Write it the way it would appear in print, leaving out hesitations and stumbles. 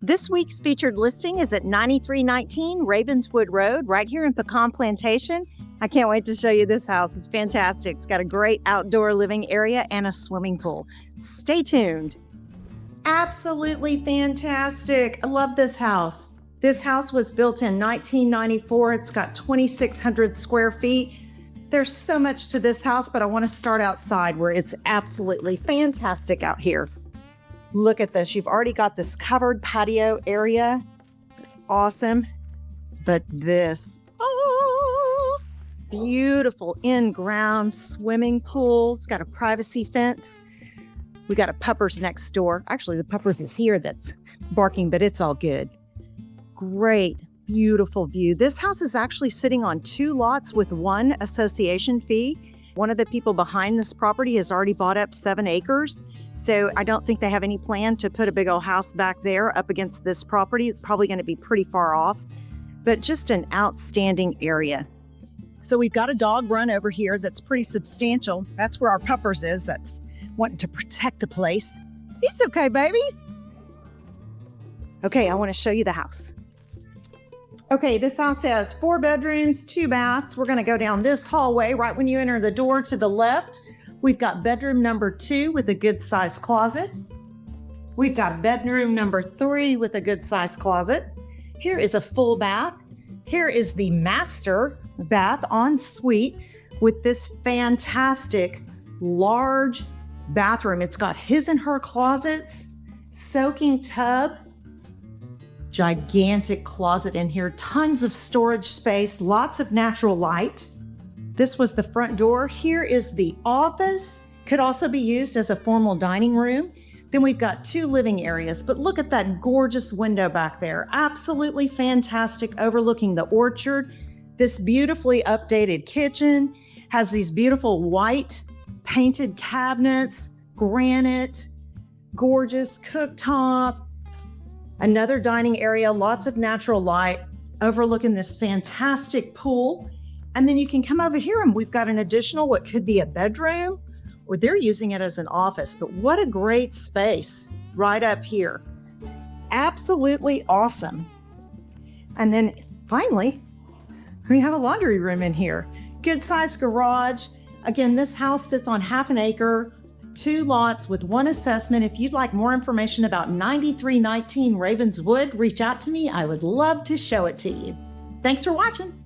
This week's featured listing is at 9319 Ravenswood Road, right here in Pecan Plantation. I can't wait to show you this house. It's fantastic. It's got a great outdoor living area and a swimming pool. Stay tuned. Absolutely fantastic. I love this house. This house was built in 1994. It's got 2,600 square feet. There's so much to this house, but I want to start outside where it's absolutely fantastic out here. Look at this. You've already got this covered patio area. It's awesome. But this, beautiful in-ground swimming pool. It's got a privacy fence. We got a puppers next door. Actually, the puppers is here that's barking, but it's all good. Great, beautiful view. This house is actually sitting on 2 lots with 1 association fee. One of the people behind this property has already bought up 7 acres. So I don't think they have any plan to put a big old house back there up against this property. It's probably going to be pretty far off, but just an outstanding area. So we've got a dog run over here that's pretty substantial. That's where our puppers is. That's wanting to protect the place. It's okay, babies. Okay, I want to show you the house. Okay, this house has 4 bedrooms, 2 baths. We're going to go down this hallway. Right when you enter the door to the left, we've got bedroom number 2 with a good-sized closet. We've got bedroom number 3 with a good-sized closet. Here is a full bath. Here is the master bath ensuite with this fantastic large bathroom. It's got his and her closets, soaking tub, gigantic closet in here, tons of storage space, lots of natural light. This was the front door. Here is the office. Could also be used as a formal dining room. Then we've got 2 living areas, but look at that gorgeous window back there. Absolutely fantastic, overlooking the orchard. This beautifully updated kitchen has these beautiful white painted cabinets, granite, gorgeous cooktop, another dining area, lots of natural light, overlooking this fantastic pool. And then you can come over here and we've got an additional, what could be a bedroom, or they're using it as an office, but what a great space right up here. Absolutely awesome. And then finally, we have a laundry room in here. Good sized garage. Again, this house sits on half an acre, 2 lots with 1 assessment. If you'd like more information about 9319 Ravenswood, reach out to me. I would love to show it to you. Thanks for watching.